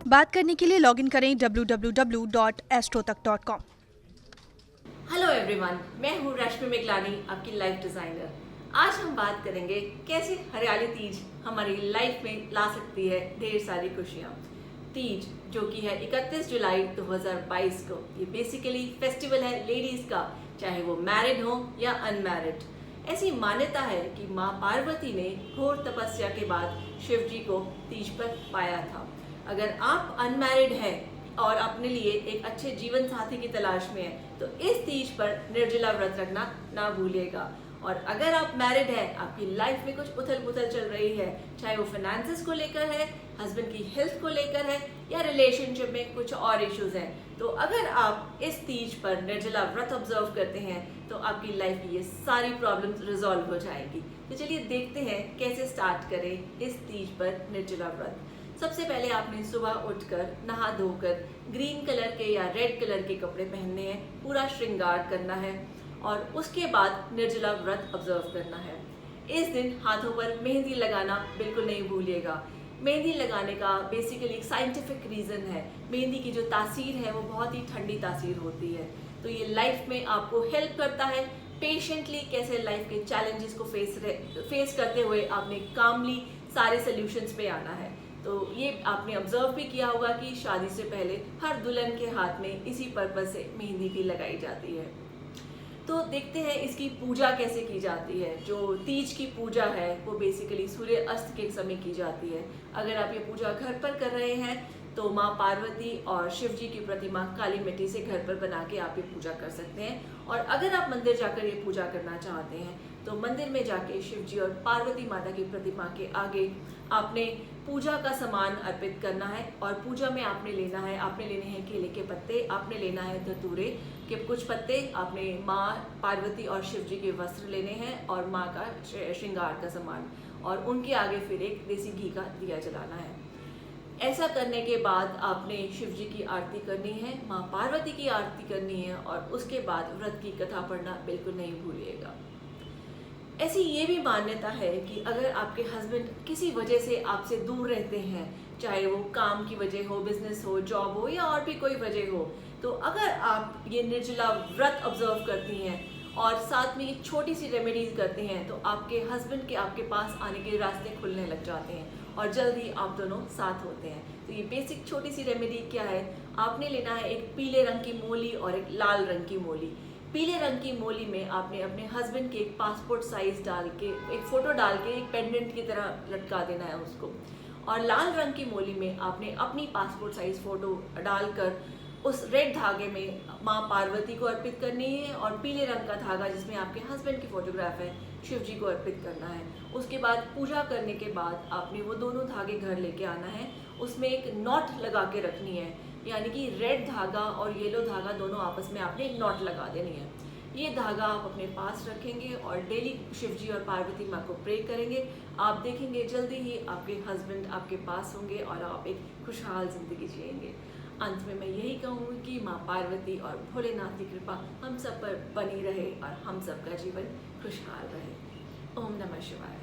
बात करने के लिए लॉगिन करें www.astrotak.com। हेलो एवरीवन, मैं हूँ रश्मि मेघलानी, आपकी लाइफ डिजाइनर। आज हम बात करेंगे कैसे हरियाली तीज हमारी लाइफ में ला सकती है ढेर सारी खुशियाँ। तीज जो कि है 31 जुलाई 2022 को, ये बेसिकली फेस्टिवल है लेडीज का, चाहे वो मैरिड हो या अनमैरिड। ऐसी मान्यता है कि माँ पार्वती ने घोर तपस्या के बाद शिव जी को तीज पर पाया था। अगर आप अनमैरिड हैं और अपने लिए एक अच्छे जीवन साथी की तलाश में है तो इस तीज पर निर्जला व्रत रखना ना भूलिएगा। और अगर आप मैरिड हैं, आपकी लाइफ में कुछ उथल पुथल चल रही है, चाहे वो फाइनेंसेस को लेकर है, हस्बैंड की हेल्थ को लेकर है या रिलेशनशिप में कुछ और इश्यूज हैं, तो अगर आप इस तीज पर निर्जला व्रत ऑब्जर्व करते हैं तो आपकी लाइफ की ये सारी प्रॉब्लम्स रिजॉल्व हो जाएगी। तो चलिए देखते हैं कैसे स्टार्ट करें इस तीज पर निर्जला व्रत। सबसे पहले आपने सुबह उठकर नहा धोकर ग्रीन कलर के या रेड कलर के कपड़े पहनने हैं, पूरा श्रृंगार करना है और उसके बाद निर्जला व्रत ऑब्जर्व करना है। इस दिन हाथों पर मेहंदी लगाना बिल्कुल नहीं भूलिएगा। मेहंदी लगाने का बेसिकली एक साइंटिफिक रीज़न है। मेहंदी की जो तासीर है वो बहुत ही ठंडी तासीर होती है, तो ये लाइफ में आपको हेल्प करता है पेशेंटली कैसे लाइफ के चैलेंजेस को फेस करते हुए आपने कामली सारे सॉल्यूशंस पे आना है। तो ये आपने ऑब्जर्व भी किया होगा कि शादी से पहले हर दुल्हन के हाथ में इसी पर्पज से मेहंदी भी लगाई जाती है। तो देखते हैं इसकी पूजा कैसे की जाती है। जो तीज की पूजा है वो बेसिकली सूर्य अस्त के समय की जाती है। अगर आप ये पूजा घर पर कर रहे हैं तो माँ पार्वती और शिव जी की प्रतिमा काली मिट्टी से घर पर बना के आप ये पूजा कर सकते हैं। और अगर आप मंदिर जाकर ये पूजा करना चाहते हैं तो मंदिर में जाके शिव जी और पार्वती माता की प्रतिमा के आगे आपने पूजा का सामान अर्पित करना है। और पूजा में आपने लेने हैं केले के पत्ते, आपने लेना है धतूरे के कुछ पत्ते, आपने माँ पार्वती और शिव जी के वस्त्र लेने हैं और माँ का श्रृंगार का सामान, और उनके आगे फिर एक देसी घी का दिया जलाना है। ऐसा करने के बाद आपने शिव जी की आरती करनी है, माँ पार्वती की आरती करनी है और उसके बाद व्रत की कथा पढ़ना बिल्कुल नहीं भूलिएगा। ऐसी ये भी मान्यता है कि अगर आपके हस्बैंड किसी वजह से आपसे दूर रहते हैं, चाहे वो काम की वजह हो, बिजनेस हो, जॉब हो या और भी कोई वजह हो, तो अगर आप ये निर्जला व्रत ऑब्जर्व करती हैं और साथ में एक छोटी सी रेमेडीज करते हैं तो आपके हस्बैंड के आपके पास आने के रास्ते खुलने लग जाते हैं और जल्द ही आप दोनों साथ होते हैं। तो ये बेसिक छोटी सी रेमेडी क्या है, आपने लेना है एक पीले रंग की मोली और एक लाल रंग की मोली। पीले रंग की मोली में आपने अपने हस्बैंड के एक पासपोर्ट साइज डाल के, एक फोटो डाल के एक पेंडेंट की तरह लटका देना है उसको। और लाल रंग की मोली में आपने अपनी पासपोर्ट साइज फोटो डालकर उस रेड धागे में माँ पार्वती को अर्पित करनी है और पीले रंग का धागा जिसमें आपके हस्बैंड की फोटोग्राफ है शिव जी को अर्पित करना है। उसके बाद पूजा करने के बाद आपने वो दोनों धागे घर लेके आना है, उसमें एक नॉट लगा के रखनी है, यानी कि रेड धागा और येलो धागा दोनों आपस में आपने एक नॉट लगा देनी है। ये धागा आप अपने पास रखेंगे और डेली शिव जी और पार्वती माँ को प्रे करेंगे। आप देखेंगे जल्दी ही आपके हस्बैंड आपके पास होंगे और आप एक खुशहाल जिंदगी जिएंगे। अंत में मैं यही कहूँगी कि माँ पार्वती और भोलेनाथ की कृपा हम सब पर बनी रहे और हम सबका जीवन खुशहाल रहे। ओम नमः शिवाय।